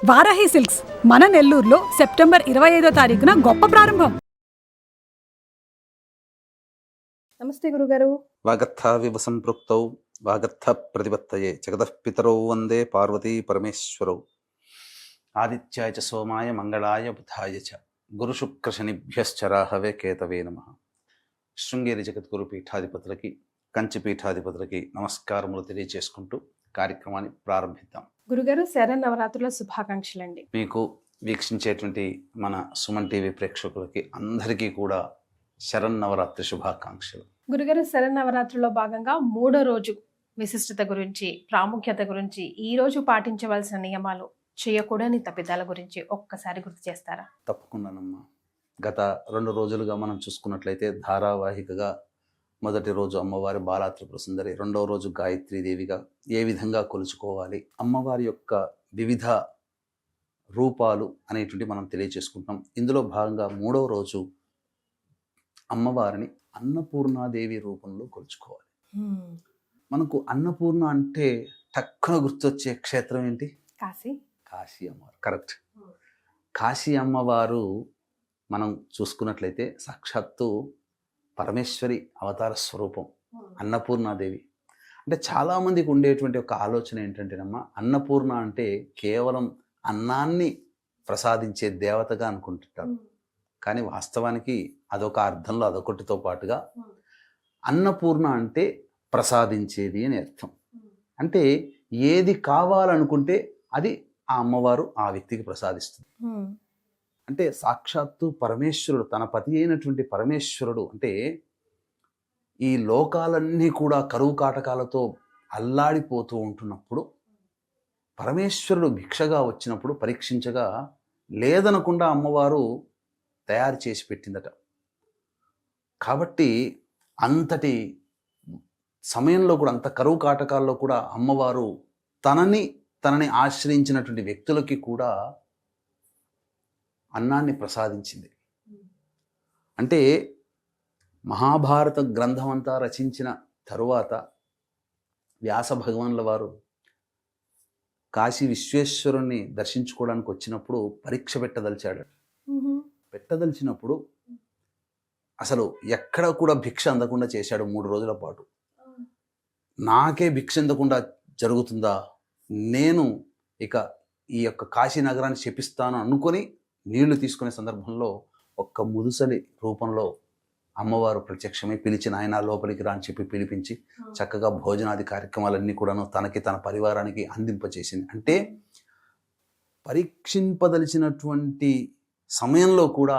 Varahi silks మన నెల్లూరులో September 25వ తారీఖున గొప్ప ప్రారంభం. నమస్తే గురుగారు. వాగర్థావివ సంపృక్తౌ వాగర్థ ప్రతిపత్తయే జగతః పితరౌ వందే పార్వతీ పరమేశ్వరౌ ఆదిత్యాయ చ సోమాయ మంగళాయ బుధాయ చ గురుశుక్రశనిభ్యశ్చ రాహవే కేతవే నమః. శృంగేరి జగద్గురు పీఠాధిపతులకి కంచి పీఠాధిపతులకి నమస్కారములు తెలియజేసుకుంటూ కార్యక్రమాన్ని ప్రారంభిద్దాం. గురుగారు, శరన్నవరాత్రుల శుభాకాంక్షలండి. మీకు వీక్షించేటువంటి మన సుమన్ టీవీ ప్రేక్షకులకి అందరికీ కూడా శరన్నవరాత్రి శుభాకాంక్షలు. గురుగారు, శరన్నవరాత్రుల్లో భాగంగా 3వ రోజు విశిష్టత గురించి, ప్రాముఖ్యత గురించి, ఈ రోజు పాటించవలసిన నియమాలు, చేయకూడని తప్పిదాల గురించి ఒక్కసారి గుర్తు చేస్తారా? తప్పకుండానమ్మా. గత 2 రోజులుగా మనం చూసుకున్నట్లయితే ధారావాహికగా మొదటి రోజు అమ్మవారి బాలా త్రిపుర సుందరి, 2వ రోజు గాయత్రీదేవిగా ఏ విధంగా కొలుచుకోవాలి, అమ్మవారి యొక్క వివిధ రూపాలు అనేటువంటి మనం తెలియచేసుకుంటాం. ఇందులో భాగంగా 3వ రోజు అమ్మవారిని అన్నపూర్ణాదేవి రూపంలో కొలుచుకోవాలి. మనకు అన్నపూర్ణ అంటే టక్కున గుర్తొచ్చే క్షేత్రం ఏంటి? కాశీ అమ్మవారు. కరెక్ట్. కాశీ అమ్మవారు మనం చూసుకున్నట్లయితే సాక్షాత్తు పరమేశ్వరి అవతార స్వరూపం అన్నపూర్ణాదేవి. అంటే చాలామందికి ఉండేటువంటి ఒక ఆలోచన ఏంటంటేనమ్మా, అన్నపూర్ణ అంటే కేవలం అన్నాన్ని ప్రసాదించే దేవతగా అనుకుంటుంటారు. కానీ వాస్తవానికి అదొక అర్థంలో అదొకటితో పాటుగా అన్నపూర్ణ అంటే ప్రసాదించేది అని అర్థం. అంటే ఏది కావాలనుకుంటే అది ఆ అమ్మవారు ఆ వ్యక్తికి ప్రసాదిస్తుంది. అంటే సాక్షాత్తు పరమేశ్వరుడు, తన పతి అయినటువంటి పరమేశ్వరుడు, అంటే ఈ లోకాలన్నీ కూడా కరువు కాటకాలతో అల్లాడిపోతూ ఉంటున్నప్పుడు పరమేశ్వరుడు భిక్షగా వచ్చినప్పుడు పరీక్షించగా లేదనకుండా అమ్మవారు తయారు చేసి పెట్టిందట. కాబట్టి అంతటి సమయంలో కూడా, అంత కరువు కాటకాల్లో కూడా అమ్మవారు తనని ఆశ్రయించినటువంటి వ్యక్తులకి కూడా అన్నాన్ని ప్రసాదించింది. అంటే మహాభారత గ్రంథం అంతా రచించిన తరువాత వ్యాస భగవానుల వారు కాశీ విశ్వేశ్వరుణ్ణి దర్శించుకోవడానికి వచ్చినప్పుడు పరీక్ష పెట్టదలిచినప్పుడు అసలు ఎక్కడ కూడా భిక్ష అందకుండా చేశాడు. 3 రోజుల పాటు నాకే భిక్ష అందకుండా జరుగుతుందా, నేను ఇక ఈ యొక్క కాశీ నగరాన్ని శపిస్తాను అనుకొని నీళ్లు తీసుకునే సందర్భంలో ఒక్క ముదుసలి రూపంలో అమ్మవారు ప్రత్యక్షమై పిలిచిన, ఆయన లోపలికి రా అని చెప్పి పిలిపించి చక్కగా భోజనాది కార్యక్రమాలన్నీ కూడాను తనకి తన పరివారానికి అందింపచేసింది. అంటే పరీక్షింపదలిచినటువంటి సమయంలో కూడా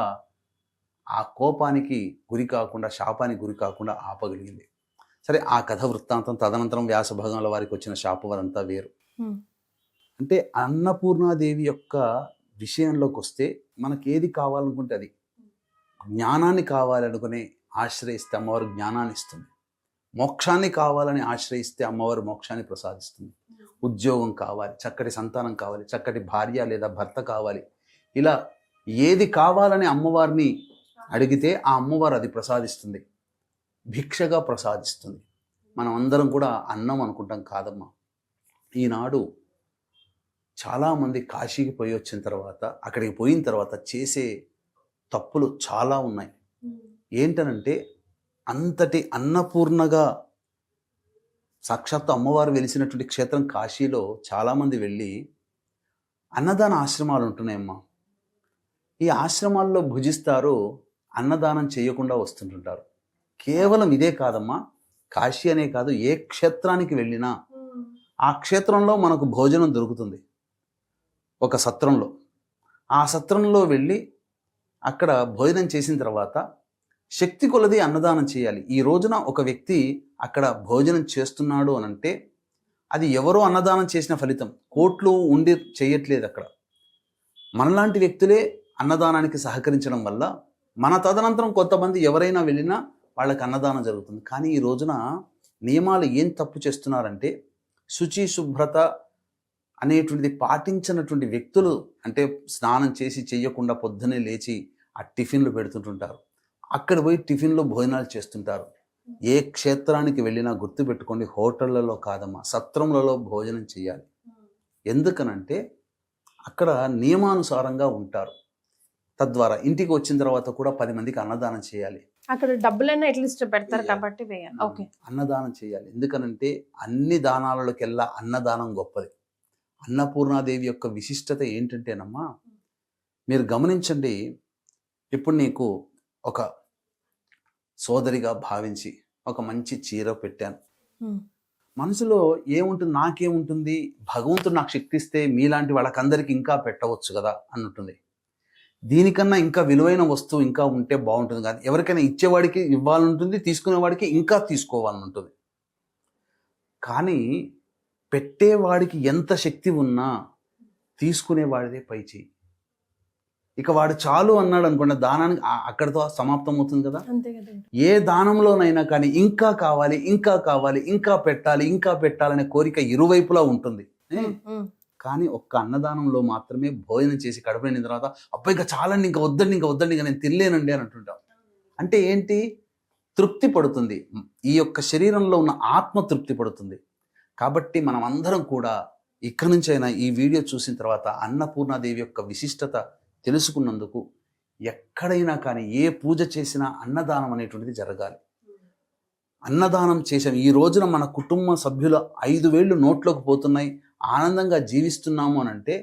ఆ కోపానికి గురి కాకుండా, శాపానికి గురి కాకుండా ఆపగలిగింది. సరే, ఆ కథ వృత్తాంతం తదనంతరం వ్యాస భగవానుల వారికి వచ్చిన శాపవరంతా వేరు. అంటే అన్నపూర్ణాదేవి యొక్క విషయంలోకి వస్తే మనకి ఏది కావాలనుకుంటే అది, జ్ఞానాన్ని కావాలనుకుని ఆశ్రయిస్తే అమ్మవారు జ్ఞానాన్ని ఇస్తుంది, మోక్షాన్ని కావాలని ఆశ్రయిస్తే అమ్మవారు మోక్షాన్ని ప్రసాదిస్తుంది, ఉద్యోగం కావాలి, చక్కటి సంతానం కావాలి, చక్కటి భార్య లేదా భర్త కావాలి, ఇలా ఏది కావాలని అమ్మవారిని అడిగితే ఆ అమ్మవారు అది ప్రసాదిస్తుంది, భిక్షగా ప్రసాదిస్తుంది. మనం అందరం కూడా అన్నం అనుకుంటాం, కాదమ్మా. ఈనాడు చాలామంది కాశీకి పోయి వచ్చిన తర్వాత, అక్కడికి పోయిన తర్వాత చేసే తప్పులు చాలా ఉన్నాయి. ఏంటనంటే, అంతటి అన్నపూర్ణగా సాక్షాత్తు అమ్మవారు వెలిసినటువంటి క్షేత్రం కాశీలో చాలామంది వెళ్ళి అన్నదాన ఆశ్రమాలు ఉంటున్నాయమ్మా. ఈ ఆశ్రమాల్లో భుజిస్తారు, అన్నదానం చేయకుండా వస్తుంటుంటారు. కేవలం ఇదే కాదమ్మా, కాశీ అనే కాదు, ఏ క్షేత్రానికి వెళ్ళినా ఆ క్షేత్రంలో మనకు భోజనం దొరుకుతుంది. ఒక సత్రంలో, ఆ సత్రంలో వెళ్ళి అక్కడ భోజనం చేసిన తర్వాత శక్తి కొలది అన్నదానం చేయాలి. ఈ రోజున ఒక వ్యక్తి అక్కడ భోజనం చేస్తున్నాడు అనంటే అది ఎవరో అన్నదానం చేసిన ఫలితం, కోట్లు ఉండి చేయట్లేదు. అక్కడ మనలాంటి వ్యక్తులే అన్నదానానికి సహకరించడం వల్ల మన తదనంతరం కొంతమంది ఎవరైనా వెళ్ళినా వాళ్ళకి అన్నదానం జరుగుతుంది. కానీ ఈ రోజున నియమాలు ఏం తప్పు చేస్తున్నారంటే, శుచి శుభ్రత అనేటువంటిది పాటించినటువంటి వ్యక్తులు, అంటే స్నానం చేసి చెయ్యకుండా పొద్దునే లేచి ఆ టిఫిన్లు పెడుతుంటుంటారు. అక్కడ పోయి టిఫిన్లో భోజనాలు చేస్తుంటారు. ఏ క్షేత్రానికి వెళ్ళినా గుర్తుపెట్టుకోండి, హోటళ్లలో కాదమ్మా, సత్రములలో భోజనం చేయాలి. ఎందుకనంటే అక్కడ నియమానుసారంగా ఉంటారు. తద్వారా ఇంటికి వచ్చిన తర్వాత కూడా 10 మందికి అన్నదానం చేయాలి. అక్కడ డబ్బులైనా అట్లీస్ట్ పెడతారు కాబట్టి వేయాలి. ఓకే. అన్నదానం చేయాలి. ఎందుకనంటే అన్ని దానాలలోకెల్లా అన్నదానం గొప్పది. అన్నపూర్ణాదేవి యొక్క విశిష్టత ఏంటంటేనమ్మా, మీరు గమనించండి. ఇప్పుడు నీకు ఒక సోదరిగా భావించి ఒక మంచి చీర పెట్టాను. మనసులో ఏముంటుంది, నాకేముంటుంది, భగవంతుడు నాకు శక్తి ఇస్తే మీలాంటి వాళ్ళకందరికీ ఇంకా పెట్టవచ్చు కదా అన్నట్టుంది. దీనికన్నా ఇంకా విలువైన వస్తువు ఇంకా ఉంటే బాగుంటుంది. కానీ ఎవరికైనా ఇచ్చేవాడికి ఇవ్వాలనుంటుంది, తీసుకునేవాడికి ఇంకా తీసుకోవాలనుంటుంది. కానీ పెట్టేవాడికి ఎంత శక్తి ఉన్నా తీసుకునేవాడిదే పై చేయి. ఇక వాడు చాలు అన్నాడు అనుకోండి, దానానికి అక్కడితో సమాప్తం అవుతుంది కదా. అంతే కదా. ఏ దానంలోనైనా కానీ ఇంకా కావాలి, ఇంకా కావాలి, ఇంకా పెట్టాలి, ఇంకా పెట్టాలనే కోరిక ఇరువైపులా ఉంటుంది. కానీ ఒక్క అన్నదానంలో మాత్రమే భోజనం చేసి కడుపు నిండిన తర్వాత అబ్బాయి ఇంకా చాలండి, ఇంకా వద్దండి, ఇంకా వద్దండి, ఇంకా నేను తినలేనండి అని అంటుంటాం. అంటే ఏంటి? తృప్తి పడుతుంది. ఈ యొక్క శరీరంలో ఉన్న ఆత్మ తృప్తి పడుతుంది. కాబట్టి మనం అందరం కూడా ఇక్కడి నుంచైనా ఈ వీడియో చూసిన తర్వాత అన్నపూర్ణాదేవి యొక్క విశిష్టత తెలుసుకున్నందుకు ఎక్కడైనా కానీ ఏ పూజ చేసినా అన్నదానం అనేటువంటిది జరగాలి. అన్నదానం చేసాం, ఈ రోజున మన కుటుంబ సభ్యుల 5 వేళ్ళు నోట్లోకి పోతున్నాయి, ఆనందంగా జీవిస్తున్నాము అని అంటే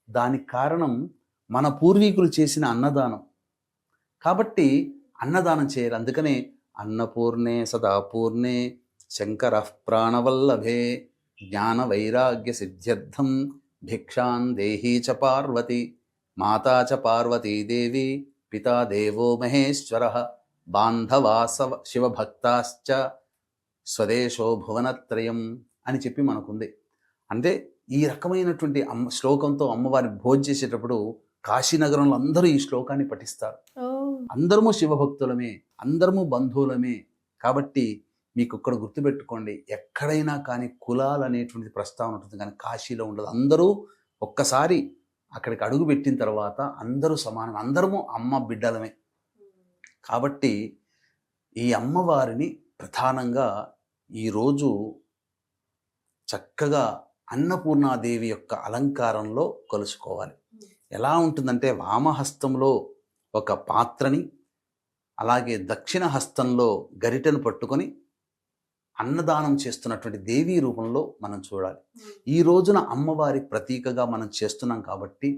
దానికి కారణం మన పూర్వీకులు చేసిన అన్నదానం. కాబట్టి అన్నదానం చేయాలి. అందుకనే అన్నపూర్ణే సదాపూర్ణే శంకర ప్రాణవల్లభే జ్ఞాన వైరాగ్య సిద్ధ్యర్థం భిక్షాన్ దేహీ చ పార్వతి మాతా చ పార్వతీదేవి పితా దేవో మహేశ్వర బాంధవా శివభక్తాశ్చ స్వదేశో భువనత్రయం అని చెప్పి మనకుంది. అంటే ఈ రకమైనటువంటి శ్లోకంతో అమ్మవారిని భోజనం చేసేటప్పుడు కాశీనగరంలో అందరూ ఈ శ్లోకాన్ని పఠిస్తారు. అందరము శివభక్తులమే, అందరము బంధువులమే. కాబట్టి మీకు ఇక్కడ గుర్తుపెట్టుకోండి, ఎక్కడైనా కానీ కులాలు అనేటువంటి ప్రస్తావన ఉంటుంది, కానీ కాశీలో ఉండదు. అందరూ ఒక్కసారి అక్కడికి అడుగు పెట్టిన తర్వాత అందరూ సమానం, అందరము అమ్మ బిడ్డలమే. కాబట్టి ఈ అమ్మవారిని ప్రధానంగా ఈరోజు చక్కగా అన్నపూర్ణాదేవి యొక్క అలంకారంలో కొలుసుకోవాలి. ఎలా ఉంటుందంటే వామహస్తంలో ఒక పాత్రని, అలాగే దక్షిణ హస్తంలో గరిటెను పట్టుకొని అన్నదానం చేస్తున్నటువంటి దేవీ రూపంలో మనం చూడాలి. ఈ రోజున అమ్మవారి ప్రతీకగా మనం చేస్తున్నాం కాబట్టి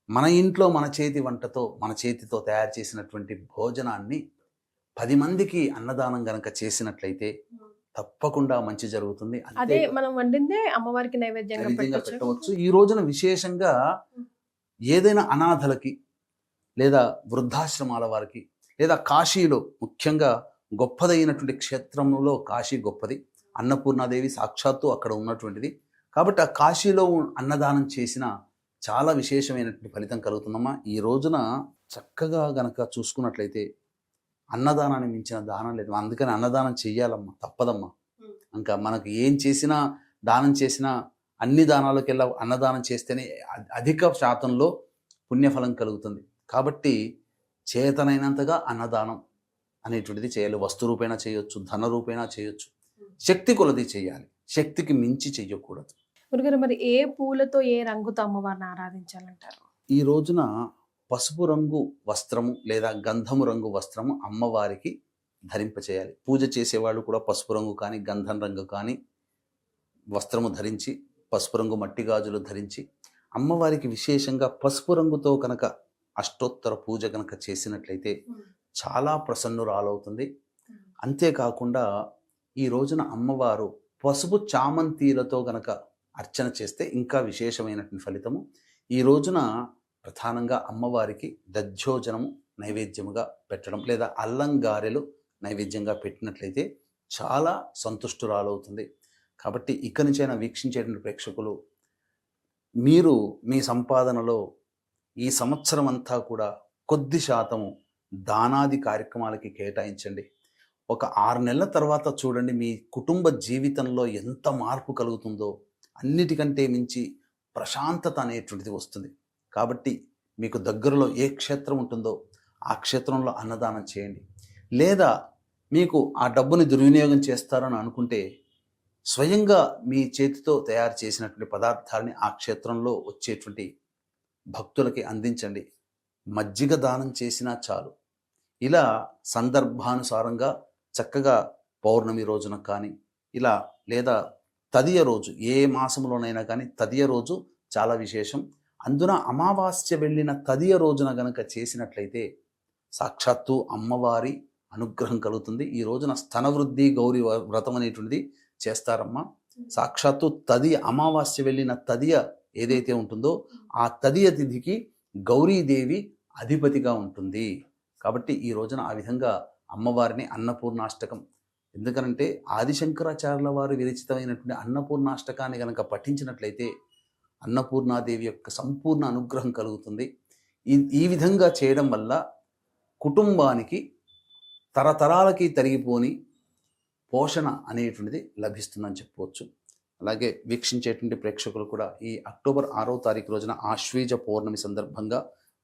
మన ఇంట్లో మన చేతి వంటతో, మన చేతితో తయారు చేసినటువంటి భోజనాన్ని 10 మందికి అన్నదానం గనక చేసినట్లయితే తప్పకుండా మంచి జరుగుతుంది. అదే మనం వండిందే అమ్మవారికి నైవేద్యంగా పెట్టవచ్చు. ఈ రోజున విశేషంగా ఏదైనా అనాథలకి లేదా వృద్ధాశ్రమాల వారికి లేదా కాశీలో ముఖ్యంగా గొప్పదైనటువంటి క్షేత్రంలో కాశీ గొప్పది, అన్నపూర్ణాదేవి సాక్షాత్తు అక్కడ ఉన్నటువంటిది. కాబట్టి ఆ కాశీలో అన్నదానం చేసిన చాలా విశేషమైనటువంటి ఫలితం కలుగుతుందమ్మా. ఈ రోజున చక్కగా గనక చూసుకున్నట్లయితే అన్నదానాన్ని మించిన దానం లేదు. అందుకని అన్నదానం చెయ్యాలమ్మా, తప్పదమ్మా. ఇంకా మనకు ఏం చేసినా, దానం చేసినా, అన్ని దానాలకెల్లా అన్నదానం చేస్తేనే అధిక శాతంలో పుణ్యఫలం కలుగుతుంది. కాబట్టి చేతనైనంతగా అన్నదానం అనేటువంటిది చేయాలి. వస్తు రూపేణా చేయొచ్చు, ధన రూపేణా చేయొచ్చు, శక్తి కొలది చేయాలి, శక్తికి మించి చెయ్యకూడదు. గురుగారు, మరి ఏ పూలతో ఏ రంగుతో అమ్మవారిని ఆరాధించాలంటారు? ఈ రోజున పసుపు రంగు వస్త్రము లేదా గంధము రంగు వస్త్రము అమ్మవారికి ధరింపచేయాలి. పూజ చేసేవాళ్ళు కూడా పసుపు రంగు కానీ గంధం రంగు కానీ వస్త్రము ధరించి, పసుపు రంగు మట్టి గాజులు ధరించి అమ్మవారికి విశేషంగా పసుపు రంగుతో కనుక అష్టోత్తర పూజ కనుక చేసినట్లయితే చాలా ప్రసన్నురాలవుతుంది. అంతేకాకుండా ఈ రోజున అమ్మవారు పసుపు చామంతీలతో గనక అర్చన చేస్తే ఇంకా విశేషమైనటువంటి ఫలితము. ఈ రోజున ప్రధానంగా అమ్మవారికి దధ్యోజనము నైవేద్యముగా పెట్టడం లేదా అల్లంగారెలు నైవేద్యంగా పెట్టినట్లయితే చాలా సంతుష్టురాలవుతుంది. కాబట్టి ఇక్కడి నుంచైనా వీక్షించేటువంటి ప్రేక్షకులు, మీరు మీ సంపాదనలో ఈ సంవత్సరం అంతా కూడా కొద్ది శాతము దానాది కార్యక్రమాలకి కేటాయించండి. ఒక 6 నెలల తర్వాత చూడండి మీ కుటుంబ జీవితంలో ఎంత మార్పు కలుగుతుందో. అన్నిటికంటే మించి ప్రశాంతత అనేటువంటిది వస్తుంది. కాబట్టి మీకు దగ్గరలో ఏ క్షేత్రం ఉంటుందో ఆ క్షేత్రంలో అన్నదానం చేయండి. లేదా మీకు ఆ డబ్బుని దుర్వినియోగం చేస్తారని అనుకుంటే స్వయంగా మీ చేతితో తయారు చేసినటువంటి పదార్థాలని ఆ క్షేత్రంలో వచ్చేటువంటి భక్తులకి అందించండి. మజ్జిగ దానం చేసినా చాలు. ఇలా సందర్భానుసారంగా చక్కగా పౌర్ణమి రోజున కానీ ఇలా లేదా తదియ రోజు, ఏ మాసంలోనైనా కానీ తదియ రోజు చాలా విశేషం. అందున అమావాస్య వెళ్ళిన తదియ రోజున గనక చేసినట్లయితే సాక్షాత్తు అమ్మవారి అనుగ్రహం కలుగుతుంది. ఈ రోజున స్తనవృద్ధి గౌరీ వ్రతం అనేటువంటిది చేస్తారమ్మా. సాక్షాత్తు తదియ అమావాస్య వెళ్ళిన తదియ ఏదైతే ఉంటుందో ఆ తదియ తిథికి గౌరీదేవి అధిపతిగా ఉంటుంది. కాబట్టి ఈ రోజున ఆ విధంగా అమ్మవారిని అన్నపూర్ణాష్టకం, ఎందుకనంటే ఆదిశంకరాచార్యుల వారు విరచితమైనటువంటి అన్నపూర్ణాష్టకాన్ని కనుక పఠించినట్లయితే అన్నపూర్ణాదేవి యొక్క సంపూర్ణ అనుగ్రహం కలుగుతుంది. ఈ విధంగా చేయడం వల్ల కుటుంబానికి తరతరాలకి తరిగిపోని పోషణ అనేటువంటిది లభిస్తుందని చెప్పవచ్చు. అలాగే వీక్షించేటువంటి ప్రేక్షకులు కూడా ఈ అక్టోబర్ 6వ తారీఖు రోజున ఆశ్వీజ పౌర్ణమి సందర్భంగా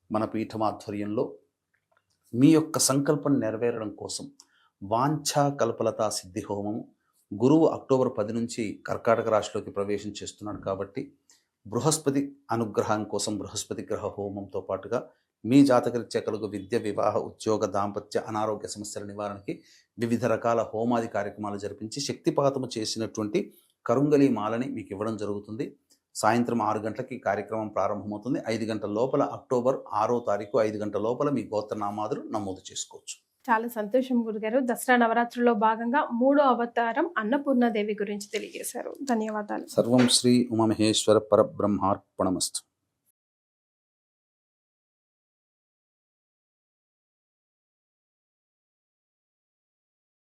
మన పీఠమాధ్వర్యంలో మీ యొక్క సంకల్పం నెరవేరడం కోసం వాంఛా కల్పలతా సిద్ధి హోమము, గురువు అక్టోబర్ 10 నుంచి కర్కాటక రాశిలోకి ప్రవేశం చేస్తున్నాడు కాబట్టి బృహస్పతి అనుగ్రహం కోసం బృహస్పతి గ్రహ హోమంతో పాటుగా మీ జాతకరీత్యా కలుగు విద్య, వివాహ, ఉద్యోగ, దాంపత్య, అనారోగ్య సమస్యల నివారణకి వివిధ రకాల హోమాది కార్యక్రమాలు జరిపించి శక్తిపాతము చేసినటువంటి కరుంగలి మాలని మీకు ఇవ్వడం జరుగుతుంది. సాయంత్రం 6 గంటలకి కార్యక్రమం ప్రారంభమవుతుంది. 5 గంటల లోపల అక్టోబర్ 6వ తారీఖు 5 గంటల లోపల మీ గోత్రనామాదులు నమోదు చేసుకోవచ్చు. చాలా సంతోషం గురుగారు. దసరా నవరాత్రుల్లో భాగంగా 3వ అవతారం అన్నపూర్ణాదేవి గురించి తెలియజేశారు. ధన్యవాదాలు. సర్వం శ్రీ ఉమామహేశ్వర పరబ్రహ్మార్పణమస్తు.